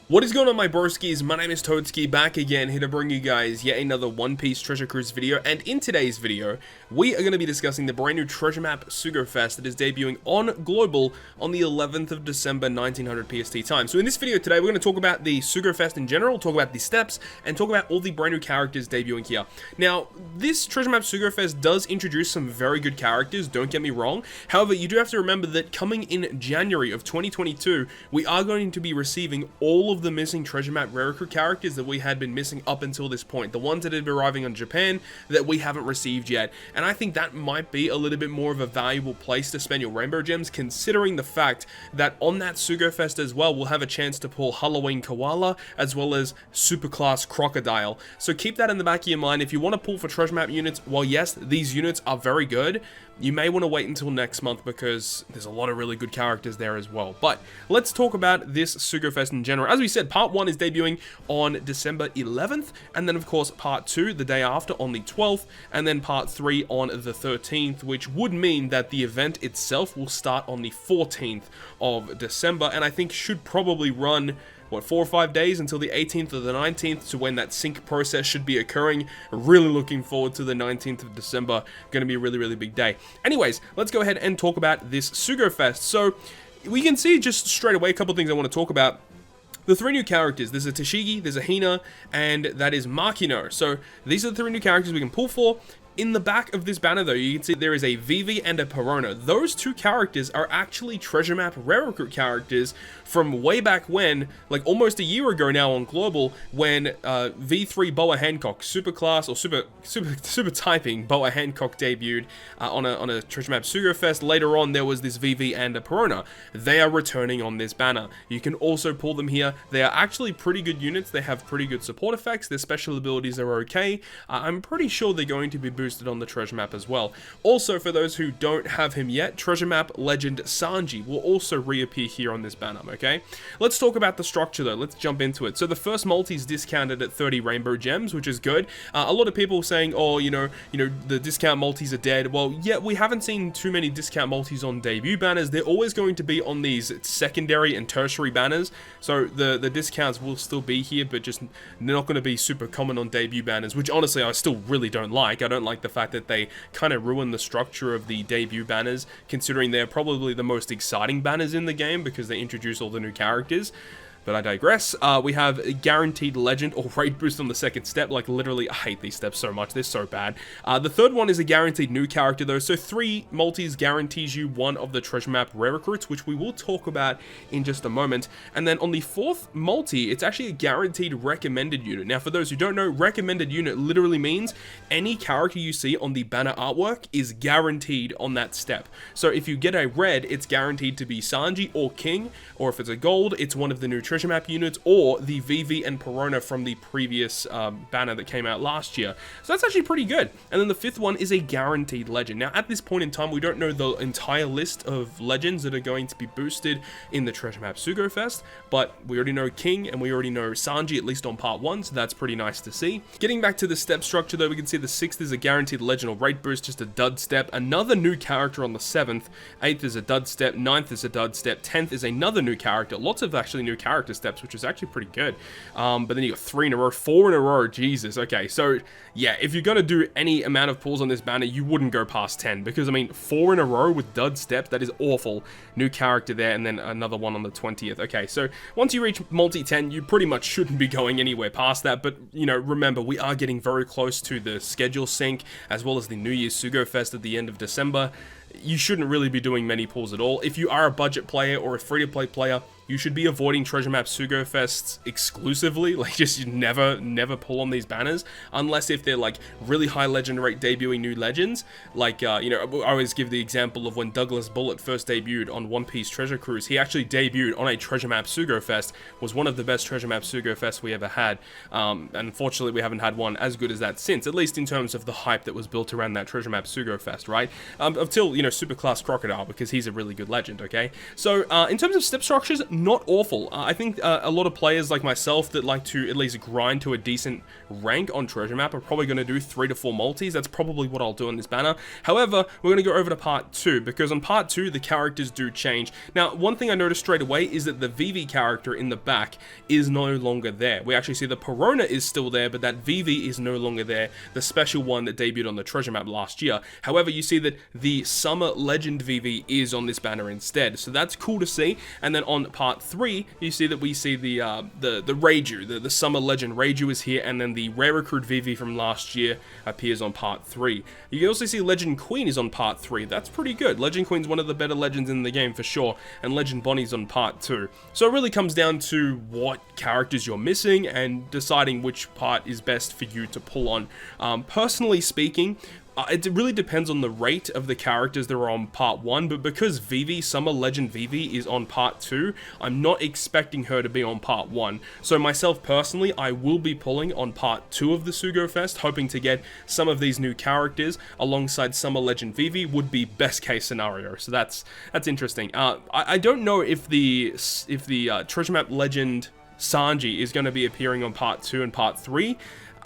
What is going on, my broskiis? My name is Toadskii, back again, here to bring you guys yet another One Piece Treasure Cruise video, and in today's video, we are going to be discussing the brand new treasure map Sugo-Fest that is debuting on Global on the 11th of December, 1900 PST time. So in this video today, we're going to talk about the Sugo-Fest in general, talk about the steps, and talk about all the brand new characters debuting here. Now, this treasure map Sugo-Fest does introduce some very good characters, don't get me wrong. However, you do have to remember that coming in January of 2022, we are going to be receiving all of the missing treasure map rare recruit characters that we had been missing up until this point, the ones that had been arriving on Japan that we haven't received yet. And I think that might be a little bit more of a valuable place to spend your rainbow gems, considering the fact that on that Sugo-Fest as well, we'll have a chance to pull Halloween Koala as well as Superclass Crocodile. So keep that in the back of your mind. If you want to pull for treasure map units, well, yes, these units are very good. You may want to wait until next month because there's a lot of really good characters there as well. But let's talk about this Sugo-Fest in general. As we said, part 1 is debuting on December 11th, and then of course part 2 the day after on the 12th, and then part 3 on the 13th, which would mean that the event itself will start on the 14th of December, and I think should probably run, what, 4 or 5 days until the 18th or the 19th, to when that sync process should be occurring. Really looking forward to the 19th of December. Going to be a really, really big day. Anyways, let's go ahead and talk about this Sugo-Fest. So we can see just straight away a couple of things I want to talk about. The 3 new characters, there's a Tashigi, there's a Hina, and that is Makino. So these are the 3 new characters we can pull for. In the back of this banner though, you can see there is a Vivi and a Perona. Those 2 characters are actually treasure map rare recruit characters from way back when, like almost a year ago now on Global, when V3 Boa Hancock, super class or super typing Boa Hancock debuted on a treasure map Sugo-Fest. Later on there was this Vivi and a Perona. They are returning on this banner. You can also pull them here. They are actually pretty good units. They have pretty good support effects. Their special abilities are okay. I'm pretty sure they're going to be boosted on the treasure map as well. Also, for those who don't have him yet, treasure map legend Sanji will also reappear here on this banner, okay? Let's talk about the structure though. Let's jump into it. So the first multi is discounted at 30 rainbow gems, which is good. A lot of people saying, oh, you know, the discount multis are dead. Well, yeah, we haven't seen too many discount multis on debut banners. They're always going to be on these secondary and tertiary banners. So the discounts will still be here, but just they're not going to be super common on debut banners, which honestly I still really don't like. I don't like the fact that they kind of ruin the structure of the debut banners, considering they're probably the most exciting banners in the game because they introduce all the new characters. But I digress. We have a guaranteed legend or rate boost on the second step. Like literally, I hate these steps so much. They're so bad. The third one is a guaranteed new character though. So 3 multis guarantees you 1 of the treasure map rare recruits, which we will talk about in just a moment. And then on the 4th multi, it's actually a guaranteed recommended unit. Now for those who don't know, recommended unit literally means any character you see on the banner artwork is guaranteed on that step. So if you get a red, it's guaranteed to be Sanji or King, or if it's a gold, it's one of the new treasure map units or the Vivi and Perona from the previous banner that came out last year. So that's actually pretty good. And then the 5th one is a guaranteed legend. Now at this point in time, we don't know the entire list of legends that are going to be boosted in the treasure map Sugo-Fest, but we already know King and we already know Sanji, at least on part 1, so that's pretty nice to see. Getting back to the step structure though, we can see the 6th is a guaranteed legend or rate boost, just a dud step. Another new character on the 7th. 8th is a dud step. 9th is a dud step. 10th is another new character. Lots of actually new character steps, which is actually pretty good. But then you got 3 in a row, 4 in a row. Jesus. Okay, so yeah, if you're gonna do any amount of pulls on this banner, you wouldn't go past 10, because I mean 4 in a row with dud steps, that is awful. New character there, and then another one on the 20th. Okay, so once you reach multi 10, you pretty much shouldn't be going anywhere past that. But you know, remember, we are getting very close to the schedule sync as well as the New Year's Sugo-Fest at the end of December. You shouldn't really be doing many pulls at all. If you are a budget player or a free-to-play player, you should be avoiding treasure map Sugo-Fests exclusively. Like, just never pull on these banners, unless if they're like really high legend rate debuting new legends. Like, you know, I always give the example of when Douglas Bullet first debuted on One Piece Treasure Cruise. He actually debuted on a treasure map Sugo-Fest, was one of the best treasure map Sugo-Fests we ever had. Unfortunately, we haven't had one as good as that since, at least in terms of the hype that was built around that treasure map Sugo-Fest, right? Until, you know, super class Crocodile, because he's a really good legend, okay? So, in terms of step structures, not awful. I think a lot of players like myself that like to at least grind to a decent rank on Treasure Map are probably going to do 3 to 4 multis. That's probably what I'll do in this banner. However, we're going to go over to part 2, because on part 2, the characters do change. Now, one thing I noticed straight away is that the VV character in the back is no longer there. We actually see the Peruna is still there, but that VV is no longer there, the special one that debuted on the Treasure Map last year. However, you see that the Summer Legend VV is on this banner instead, so that's cool to see. And then on part 3, you see that we see the Reiju, the Summer Legend Reiju is here, and then the Rare Recruit VV from last year appears on part 3. You can also see Legend Queen is on part 3. That's pretty good. Legend Queen's one of the better legends in the game for sure, and Legend Bonnie's on part 2. So it really comes down to what characters you're missing and deciding which part is best for you to pull on. Personally speaking, it really depends on the rate of the characters that are on part 1, but because Vivi, Summer Legend Vivi, is on part 2, I'm not expecting her to be on part 1. So myself personally, I will be pulling on part 2 of the Sugo-Fest, hoping to get some of these new characters alongside Summer Legend Vivi would be best case scenario. So that's interesting. I don't know if the Treasure Map Legend Sanji is going to be appearing on part 2 and part 3.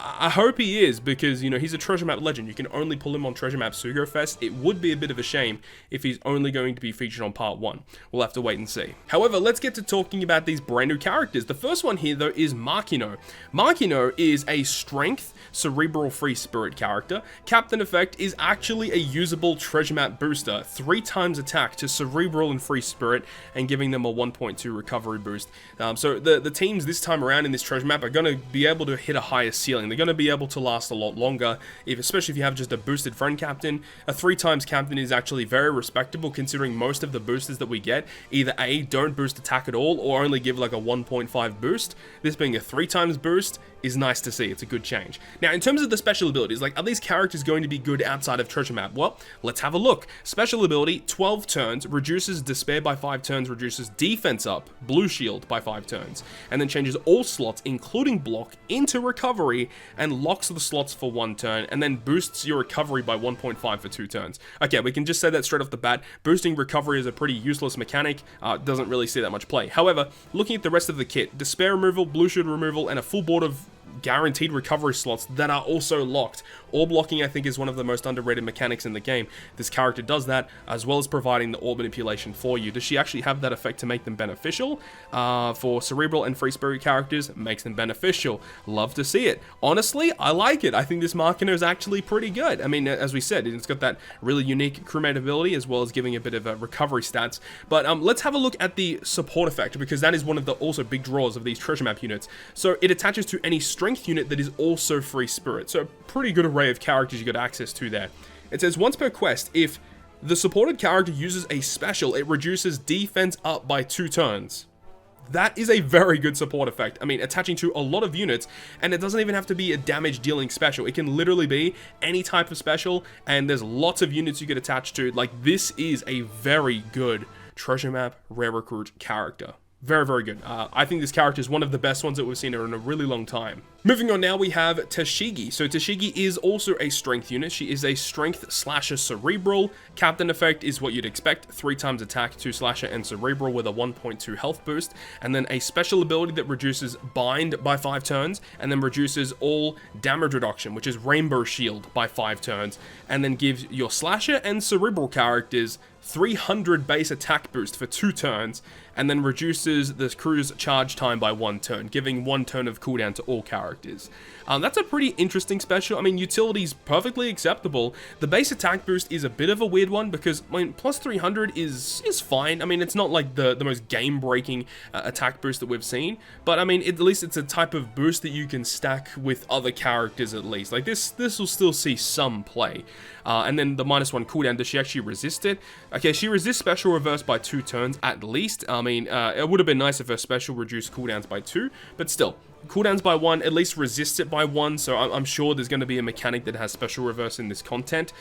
I hope he is, because, you know, he's a Treasure Map legend. You can only pull him on Treasure Map Sugo-Fest. It would be a bit of a shame if he's only going to be featured on part 1. We'll have to wait and see. However, let's get to talking about these brand new characters. The first one here, though, is Makino. Makino is a Strength, Cerebral Free Spirit character. Captain Effect is actually a usable Treasure Map booster. 3 times attack to Cerebral and Free Spirit, and giving them a 1.2 recovery boost. So the teams this time around in this Treasure Map are going to be able to hit a higher ceiling. They're going to be able to last a lot longer, especially if you have just a boosted friend captain. A 3 times captain is actually very respectable, considering most of the boosters that we get either A, don't boost attack at all, or only give like a 1.5 boost. This being a 3 times boost is nice to see. It's a good change. Now, in terms of the special abilities, like, are these characters going to be good outside of Treasure Map? Well, let's have a look. Special ability, 12 turns, reduces Despair by 5 turns, reduces defense up, Blue Shield by 5 turns, and then changes all slots, including block, into recovery, and locks the slots for 1 turn, and then boosts your recovery by 1.5 for 2 turns. Okay, we can just say that straight off the bat. Boosting recovery is a pretty useless mechanic. Doesn't really see that much play. However, looking at the rest of the kit, Despair removal, Blue Shield removal, and a full board of guaranteed recovery slots that are also locked. Orb blocking, I think, is one of the most underrated mechanics in the game. This character does that, as well as providing the orb manipulation for you. Does she actually have that effect to make them beneficial? For Cerebral and Free Spirit characters, makes them beneficial. Love to see it. Honestly, I like it. I think this Makino is actually pretty good. I mean, as we said, it's got that really unique crewmate ability, as well as giving a bit of recovery stats. But let's have a look at the support effect, because that is one of the also big draws of these Treasure Map units. So it attaches to any strength unit that is also Free Spirit. So a pretty good array of characters you got access to there. It says once per quest, if the supported character uses a special, it reduces defense up by 2 turns. That is a very good support effect. I mean, attaching to a lot of units, and it doesn't even have to be a damage dealing special. It can literally be any type of special, and there's lots of units you could attach to. Like, this is a very good Treasure Map Rare Recruit character. Very, very good. I think this character is one of the best ones that we've seen in a really long time. Moving on now, we have Toadskii. So Toadskii is also a strength unit. She is a strength slasher cerebral. Captain effect is what you'd expect. 3 times attack, 2 slasher and cerebral with a 1.2 health boost. And then a special ability that reduces bind by 5 turns. And then reduces all damage reduction, which is rainbow shield, by 5 turns. And then gives your slasher and cerebral characters 300 base attack boost for 2 turns, and then reduces the crew's charge time by 1 turn, giving 1 turn of cooldown to all characters. That's a pretty interesting special. I mean, utility's perfectly acceptable. The base attack boost is a bit of a weird one, because, I mean, plus 300 is fine. I mean, it's not like the most game-breaking attack boost that we've seen, but I mean, at least it's a type of boost that you can stack with other characters at least. Like, this will still see some play. And then the -1 cooldown, does she actually resist it? Okay, she resists special reverse by 2 turns at least. I mean, it would have been nice if her special reduced cooldowns by 2, but still. Cooldowns by 1, at least resists it by 1, so I'm sure there's going to be a mechanic that has special reverse in this content.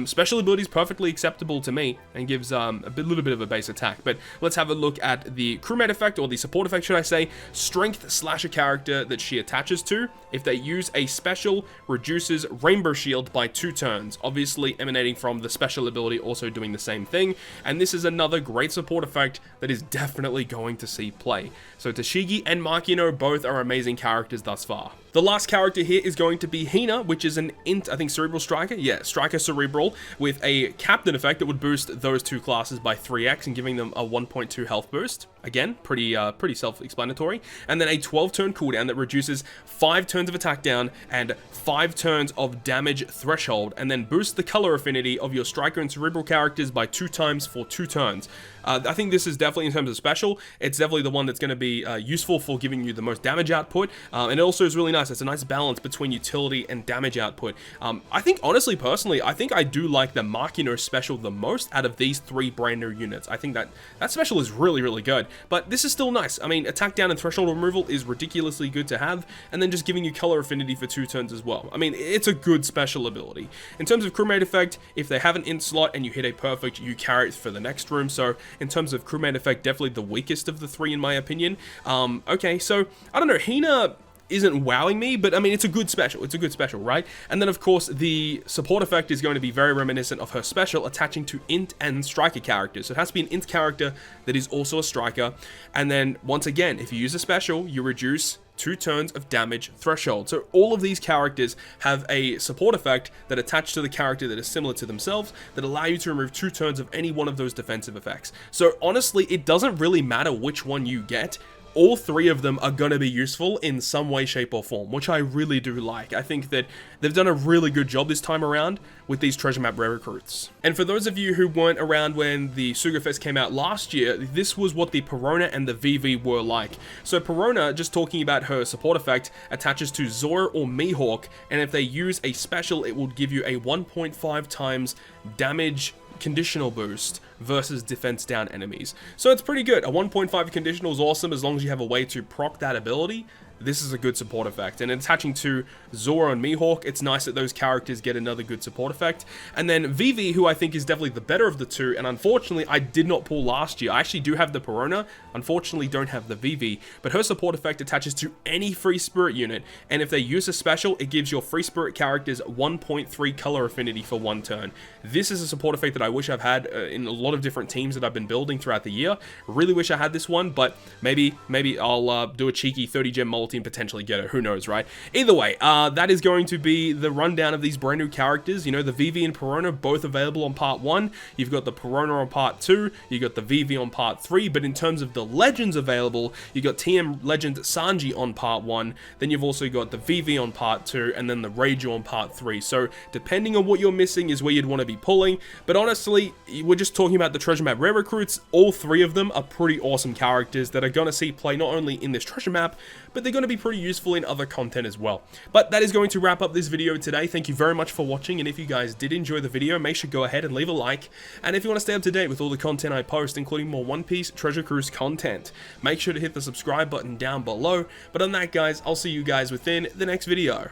Special ability is perfectly acceptable to me and gives little bit of a base attack, but let's have a look at the crewmate effect, or the support effect should I say. Strength slash a character that she attaches to. If they use a special, reduces Rainbow Shield by 2 turns, obviously emanating from the special ability also doing the same thing, and this is another great support effect that is definitely going to see play. So Toadskii and Makino both are amazing characters thus far. The last character here is going to be Hina, which is an int, I think, Cerebral Striker? Yeah, Striker Cerebral, with a Captain effect that would boost those 2 classes by 3x and giving them a 1.2 health boost. Again, pretty self-explanatory. And then a 12-turn cooldown that reduces 5 turns of attack down and 5 turns of damage threshold, and then boosts the color affinity of your Striker and Cerebral characters by 2 times for 2 turns. I think this is definitely, in terms of special, it's definitely the one that's going to be useful for giving you the most damage output, and it also is really nice. It's a nice balance between utility and damage output. I think, honestly, personally, I think I do like the Makino special the most out of these 3 brand new units. I think that special is really, really good, but this is still nice. I mean, attack down and threshold removal is ridiculously good to have, and then just giving you color affinity for 2 turns as well. I mean, it's a good special ability. In terms of crewmate effect, if they have an int slot and you hit a perfect, you carry it for the next room, so in terms of crewmate effect, definitely the weakest of the 3 in my opinion. Okay, so, I don't know, Hina isn't wowing me, but I mean, it's a good special, right? And then of course the support effect is going to be very reminiscent of her special, attaching to int and striker characters. So it has to be an int character that is also a striker, and then once again, if you use a special, you reduce 2 turns of damage threshold. So all of these characters have a support effect that attach to the character that is similar to themselves, that allow you to remove 2 turns of any one of those defensive effects. So honestly, it doesn't really matter which one you get. All 3 of them are going to be useful in some way, shape, or form, which I really do like. I think that they've done a really good job this time around with these treasure map rare recruits. And for those of you who weren't around when the Sugo-Fest came out last year, this was what the Peruna and the VV were like. So Peruna, just talking about her support effect, attaches to Zora or Mihawk, and if they use a special, it will give you a 1.5 times damage conditional boost versus defense down enemies. So it's pretty good. A 1.5 conditional is awesome as long as you have a way to proc that ability. This is a good support effect, and attaching to Zora and Mihawk, it's nice that those characters get another good support effect. And then Vivi, who I think is definitely the better of the 2, and unfortunately I did not pull last year. I actually do have the Peruna, unfortunately don't have the Vivi, but her support effect attaches to any free spirit unit, and if they use a special, it gives your free spirit characters 1.3 color affinity for 1 turn. This is a support effect that I wish I've had in a lot of different teams that I've been building throughout the year. Really wish I had this one, but maybe I'll do a cheeky 30 gem multi and potentially get it. Who knows, right? Either way, that is going to be the rundown of these brand new characters. You know, the VV and Peruna both available on part 1. You've got the Peruna on part 2. You got the VV on part 3. But in terms of the legends available, you got TM Legend Sanji on part 1. Then you've also got the VV on part 2, and then the Reiju on part 3. So depending on what you're missing is where you'd want to be pulling. But honestly, we're just talking about the treasure map rare recruits. All 3 of them are pretty awesome characters that are going to see play not only in this treasure map, but they're going to be pretty useful in other content as well. But that is going to wrap up this video today. Thank you very much for watching, and if you guys did enjoy the video, make sure to go ahead and leave a like. And if you want to stay up to date with all the content I post, including more One Piece Treasure Cruise content, make sure to hit the subscribe button down below. But on that, guys, I'll see you guys within the next video.